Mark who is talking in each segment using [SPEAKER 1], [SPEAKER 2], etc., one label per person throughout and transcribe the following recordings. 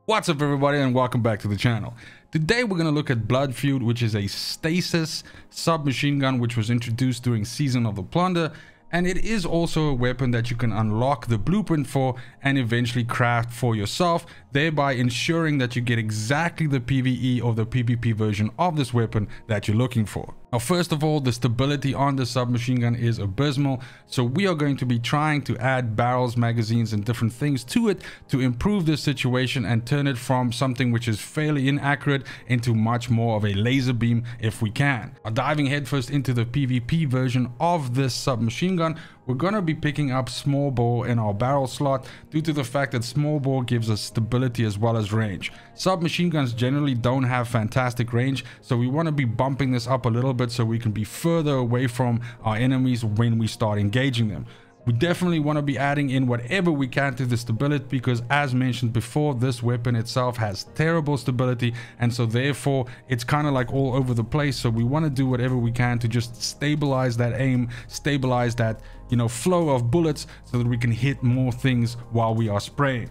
[SPEAKER 1] What's up everybody and welcome back to the channel. Today we're going to look at Blood Feud, which is a stasis submachine gun which was introduced during Season of the Plunder, and it is also a weapon that you can unlock the blueprint for and eventually craft for yourself, thereby ensuring that you get exactly the PVE or the PvP version of this weapon that you're looking for. Now, first of all, the stability on the submachine gun is abysmal, so we are going to be trying to add barrels, magazines and different things to it to improve this situation and turn it from something which is fairly inaccurate into much more of a laser beam if we can. Now, diving headfirst into the PvP version of this submachine gun, we're going to be picking up small bore in our barrel slot due to the fact that small bore gives us stability as well as range. Submachine guns generally don't have fantastic range, so we want to be bumping this up a little bit so we can be further away from our enemies when we start engaging them. We definitely want to be adding in whatever we can to the stability because, as mentioned before, this weapon itself has terrible stability, and so therefore it's kind of like all over the place. So we want to do whatever we can to just stabilize that aim, stabilize that, flow of bullets so that we can hit more things while we are spraying.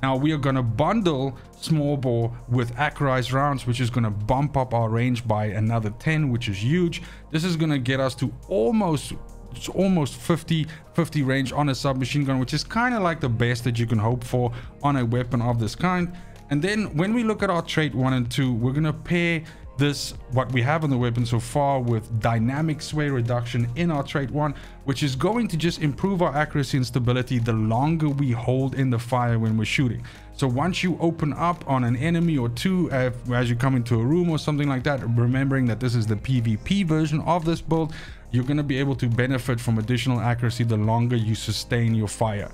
[SPEAKER 1] Now we are going to bundle small bore with accurized rounds, which is going to bump up our range by another 10, which is huge. This is going to get us to almost 50 range on a submachine gun, which is kind of like the best that you can hope for on a weapon of this kind. And then when we look at our trait 1 and 2, we're going to pair this, what we have on the weapon so far, with dynamic sway reduction in our trait 1, which is going to just improve our accuracy and stability the longer we hold in the fire when we're shooting. So once you open up on an enemy or two, as you come into a room or something like that, remembering that this is the PvP version of this build, you're going to be able to benefit from additional accuracy the longer you sustain your fire.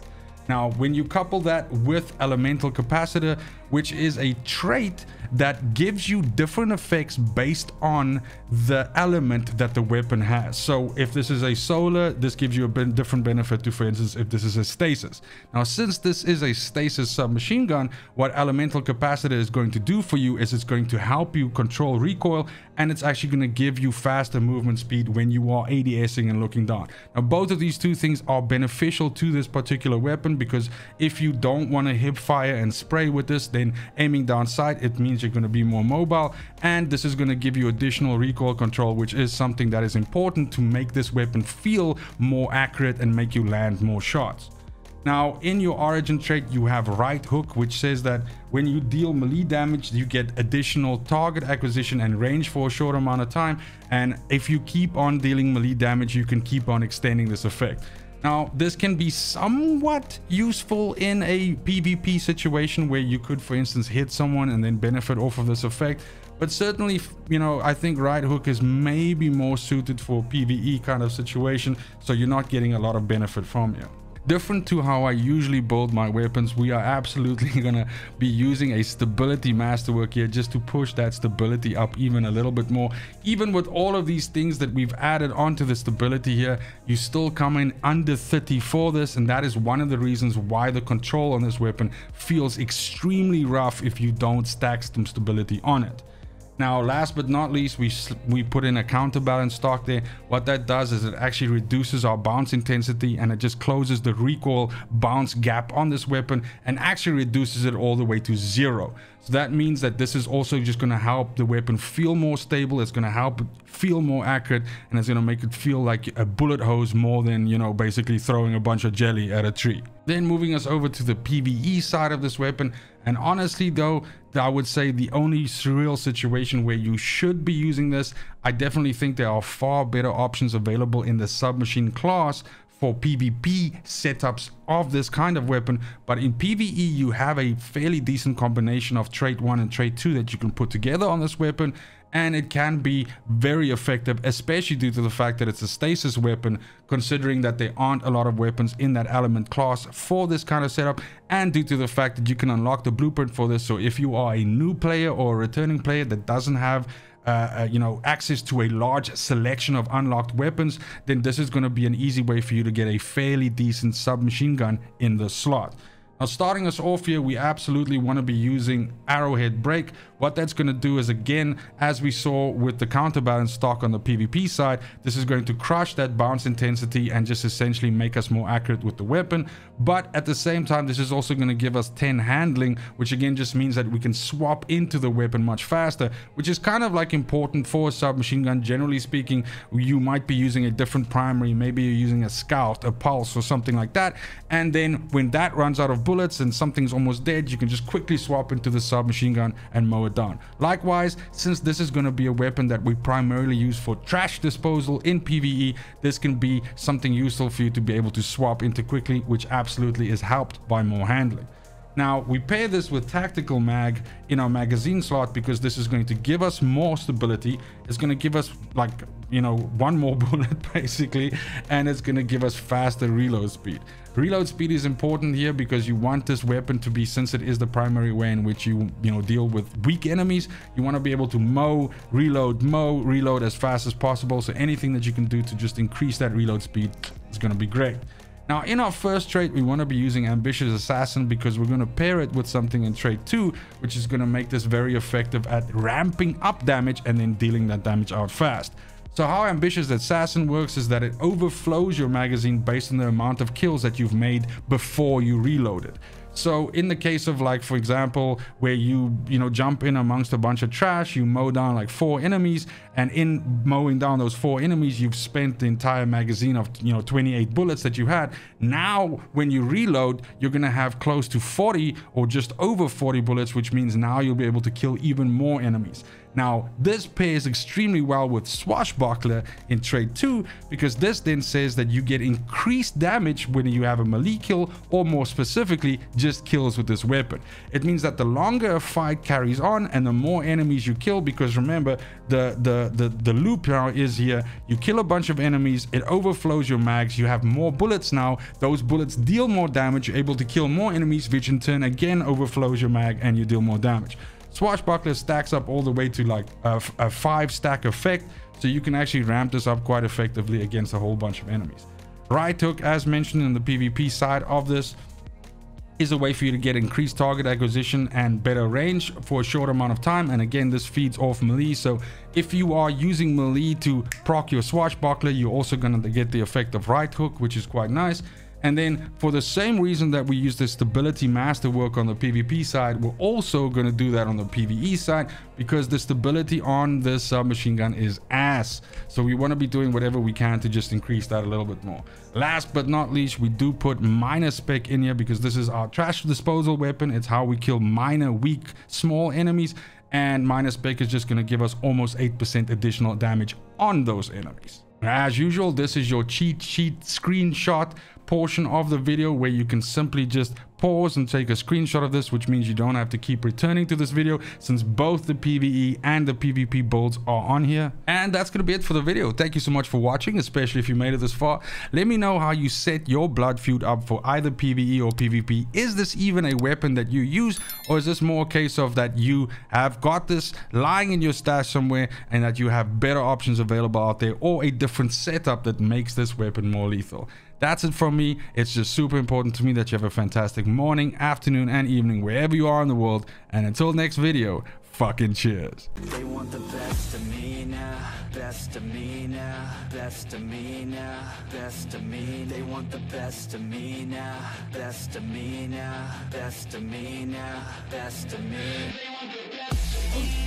[SPEAKER 1] Now, when you couple that with elemental capacitor, which is a trait that gives you different effects based on the element that the weapon has. So if this is a solar, this gives you a different benefit to, for instance, if this is a stasis. Now, since this is a stasis submachine gun, what elemental capacitor is going to do for you is it's going to help you control recoil, and it's actually going to give you faster movement speed when you are ADSing and looking down. Now, both of these two things are beneficial to this particular weapon, because if you don't want to hip fire and spray with this, then aiming down sight, it means you're going to be more mobile, and this is going to give you additional recoil control, which is something that is important to make this weapon feel more accurate and make you land more shots. Now, in your origin trait, you have right hook, which says that when you deal melee damage, you get additional target acquisition and range for a short amount of time, and if you keep on dealing melee damage, you can keep on extending this effect. Now, this can be somewhat useful in a PvP situation where you could, for instance, hit someone and then benefit off of this effect. But certainly, I think right hook is maybe more suited for PvE kind of situation, so you're not getting a lot of benefit from you. Different to how I usually build my weapons, we are absolutely going to be using a stability masterwork here just to push that stability up even a little bit more. Even with all of these things that we've added onto the stability here, you still come in under 30 for this, and that is one of the reasons why the control on this weapon feels extremely rough if you don't stack some stability on it. Now, last but not least, we put in a counterbalance stock there. What that does is it actually reduces our bounce intensity, and it just closes the recoil bounce gap on this weapon and actually reduces it all the way to 0. So that means that this is also just going to help the weapon feel more stable. It's going to help it feel more accurate, and it's going to make it feel like a bullet hose more than, basically throwing a bunch of jelly at a tree. Then moving us over to the PvE side of this weapon, and honestly though, I would say the only surreal situation where you should be using this, I definitely think there are far better options available in the submachine class for PvP setups of this kind of weapon. But in PvE, you have a fairly decent combination of trait 1 and trait 2 that you can put together on this weapon, and it can be very effective, especially due to the fact that it's a stasis weapon, considering that there aren't a lot of weapons in that element class for this kind of setup, and due to the fact that you can unlock the blueprint for this. So if you are a new player or a returning player that doesn't have access to a large selection of unlocked weapons, then this is going to be an easy way for you to get a fairly decent submachine gun in the slot. Now, starting us off here, we absolutely want to be using Arrowhead Break. What that's going to do is, again, as we saw with the counterbalance stock on the PvP side, this is going to crush that bounce intensity and just essentially make us more accurate with the weapon. But at the same time, this is also going to give us 10 handling, which again just means that we can swap into the weapon much faster, which is kind of like important for a submachine gun. Generally speaking, you might be using a different primary, maybe you're using a scout, a pulse, or something like that, and then when that runs out of bullets and something's almost dead, you can just quickly swap into the submachine gun and mow it down. Likewise, since this is going to be a weapon that we primarily use for trash disposal in PvE, this can be something useful for you to be able to swap into quickly, which absolutely is helped by more handling. Now, we pair this with tactical mag in our magazine slot because this is going to give us more stability. It's going to give us, like, you know, one more bullet basically, and it's going to give us faster reload speed. Reload speed is important here because you want this weapon to be, since it is the primary way in which you deal with weak enemies, you want to be able to mow, reload as fast as possible. So anything that you can do to just increase that reload speed is going to be great. Now, in our first trait, we want to be using Ambitious Assassin because we're going to pair it with something in trait 2, which is going to make this very effective at ramping up damage and then dealing that damage out fast. So how Ambitious Assassin works is that it overflows your magazine based on the amount of kills that you've made before you reload it. So in the case of, like, for example, where you jump in amongst a bunch of trash, you mow down like 4 enemies, and in mowing down those 4 enemies, you've spent the entire magazine of 28 bullets that you had. Now when you reload, you're gonna have close to 40 or just over 40 bullets, which means now you'll be able to kill even more enemies. Now, this pairs extremely well with Swashbuckler in trait 2 because this then says that you get increased damage when you have a melee kill, or more specifically, just kills with this weapon. It means that the longer a fight carries on and the more enemies you kill, because remember, the loop now is here, you kill a bunch of enemies, it overflows your mags, you have more bullets now, those bullets deal more damage, you're able to kill more enemies, which in turn again overflows your mag and you deal more damage. Swashbuckler stacks up all the way to like a 5-stack effect, so you can actually ramp this up quite effectively against a whole bunch of enemies. Right hook, as mentioned in the PvP side of this, is a way for you to get increased target acquisition and better range for a short amount of time, and again, this feeds off melee. So if you are using melee to proc your Swashbuckler, you're also going to get the effect of right hook, which is quite nice. And then for the same reason that we use the stability masterwork on the PvP side, we're also going to do that on the PvE side, because the stability on this submachine gun is ass. So we want to be doing whatever we can to just increase that a little bit more. Last but not least, we do put minor spec in here because this is our trash disposal weapon. It's how we kill minor, weak, small enemies. And minor spec is just going to give us almost 8% additional damage on those enemies. As usual, this is your cheat sheet screenshot portion of the video where you can simply just pause and take a screenshot of this, which means you don't have to keep returning to this video since both the PvE and the PvP builds are on here. And that's gonna be it for the video. Thank you so much for watching, especially if you made it this far. Let me know how you set your Blood Feud up for either PvE or PvP. Is this even a weapon that you use, or is this more a case of that you have got this lying in your stash somewhere and that you have better options available out there, or a different setup that makes this weapon more lethal? That's it from me. It's just super important to me that you have a fantastic morning, afternoon, and evening wherever you are in the world. And until next video, fucking cheers.
[SPEAKER 2] They want the best of me now, best of me now, best of me now, best of me. They want the best of me now, best of me now, best of me now, best of me. They want the best of me.